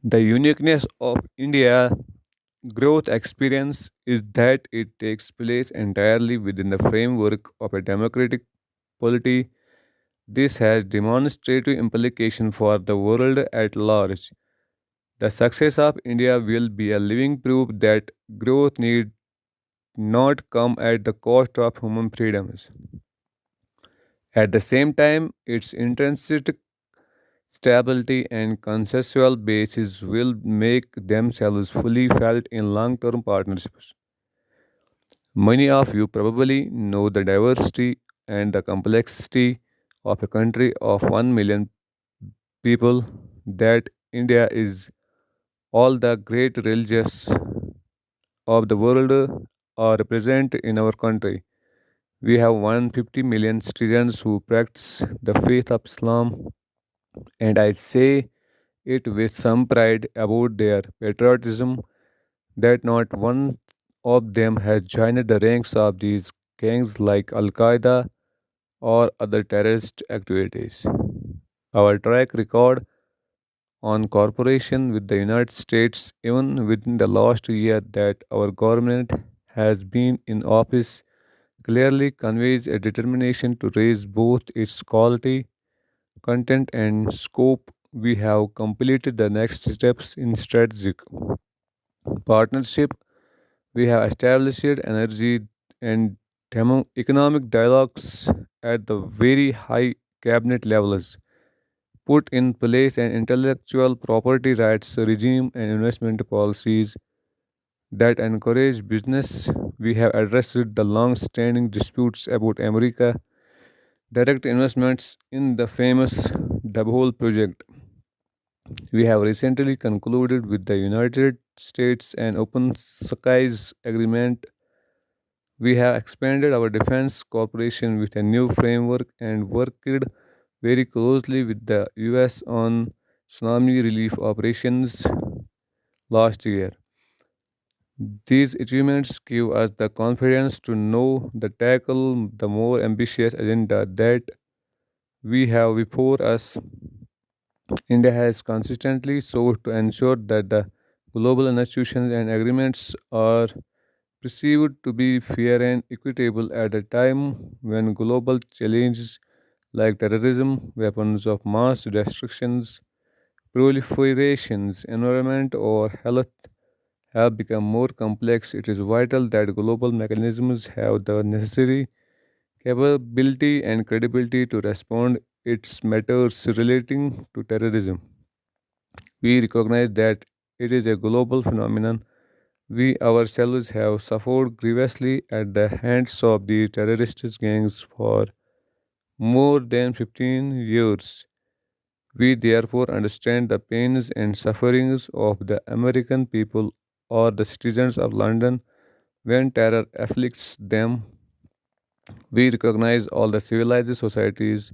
The uniqueness of India growth experience is that it takes place entirely within the framework of a democratic polity. This has demonstrative implication for the world at large. The success of India will be a living proof that growth need not come at the cost of human freedoms. At the same time, its intrinsic stability and consensual basis will make themselves fully felt in long-term partnerships. Many of you probably know the diversity and the complexity of a country of 1 million people that India is. All the great religions of the world are represented in our country. We have 150 million citizens who practice the faith of Islam, and I say it with some pride about their patriotism that not one of them has joined the ranks of these gangs like Al Qaeda or other terrorist activities. Our track record on cooperation with the United States, even within the last year that our government has been in office, clearly conveys a determination to raise both its quality, content, and scope. We have completed the next steps in strategic partnership. We have established energy and economic dialogues at the very high cabinet levels, put in place an intellectual property rights regime and investment policies that encourage business. We have addressed the long standing disputes about America direct investments in the famous Double project. We have recently concluded with the United States an open skies agreement. We have expanded our defense cooperation with a new framework and worked very closely with the US on tsunami relief operations last year. These achievements give us the confidence to know the tackle the more ambitious agenda that we have before us. India has consistently sought to ensure that the global institutions and agreements are perceived to be fair and equitable at a time when global challenges like terrorism, weapons of mass destructions, proliferations, environment, or health have become more complex. It is vital that global mechanisms have the necessary capability and credibility to respond its matters relating to terrorism. We recognize that it is a global phenomenon. We ourselves have suffered grievously at the hands of the terrorist gangs for more than 15 years. We therefore understand the pains and sufferings of the American people or the citizens of London when terror afflicts them. We recognize all the civilized societies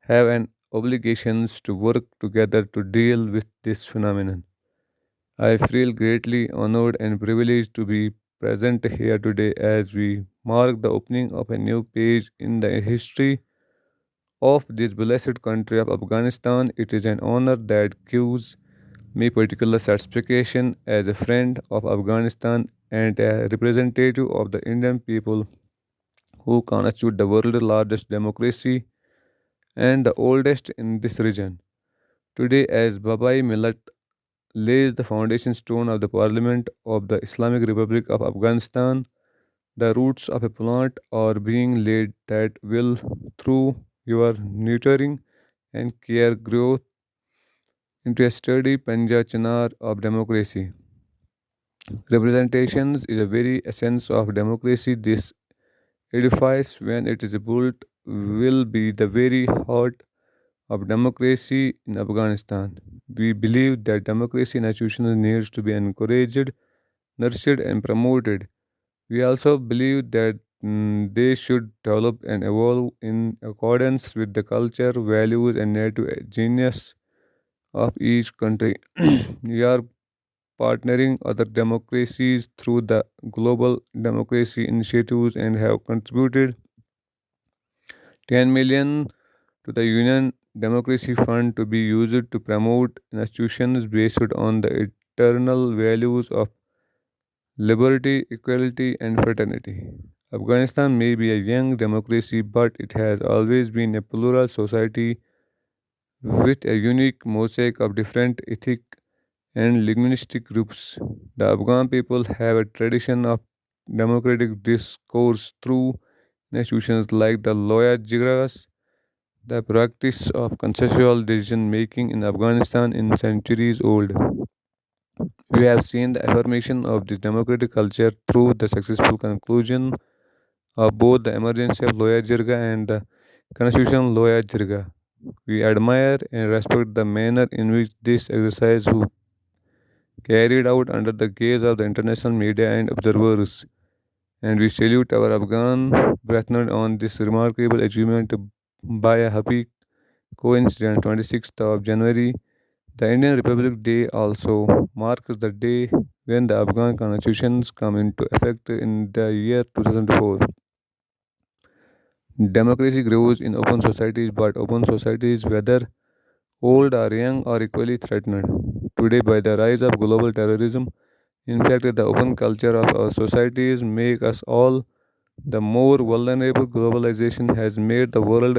have an obligations to work together to deal with this phenomenon. I feel greatly honored and privileged to be present here today as we mark the opening of a new page in the history of this blessed country of Afghanistan. It is an honor that gives me particular satisfaction as a friend of Afghanistan and a representative of the Indian people who constitute the world's largest democracy and the oldest in this region. Today, as Babai Millat lays the foundation stone of the Parliament of the Islamic Republic of Afghanistan, the roots of a plant are being laid that will, through your nurturing and care, grow into a sturdy Panja Chinar of democracy. Representations is a very essence of democracy. This edifice, when it is built, will be the very heart of democracy in Afghanistan. We believe that democracy in institutions needs to be encouraged, nurtured, and promoted. We also believe that they should develop and evolve in accordance with the culture, values, and native genius of each country. We are partnering other democracies through the global democracy initiatives and have contributed 10 million to the Union democracy fund to be used to promote institutions based on the eternal values of liberty, equality, and fraternity. Afghanistan may be a young democracy, but it has always been a plural society with a unique mosaic of different ethnic and linguistic groups. The Afghan people have a tradition of democratic discourse through institutions like the Loya Jirgas. The practice of consensual decision making in Afghanistan is centuries old. We have seen the affirmation of this democratic culture through the successful conclusion of both the emergency of Loya Jirga and the constitutional Loya Jirga. We admire and respect the manner in which this exercise was carried out under the gaze of the international media and observers, and we salute our Afghan brethren on this remarkable achievement by a happy coincidence. 26th of January, the Indian Republic Day also marks the day when the Afghan constitutions come into effect in the year 2004. Democracy grows in open societies, but open societies, whether old or young, are equally threatened today by the rise of global terrorism. In fact, the open culture of our societies make us all the more vulnerable. Globalization has made the world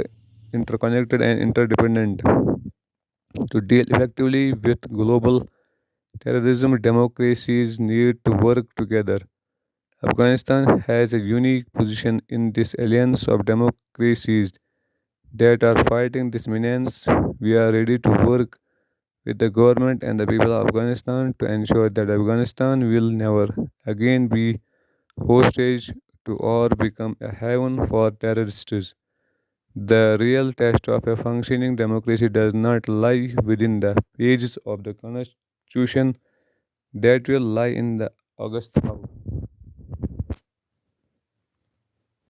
interconnected and interdependent. To deal effectively with global terrorism, democracies need to work together. Afghanistan has a unique position in this alliance of democracies that are fighting this menace. We are ready to work with the government and the people of Afghanistan to ensure that Afghanistan will never again be hostage to or become a haven for terrorists. The real test of a functioning democracy does not lie within the pages of the constitution that will lie in the August house.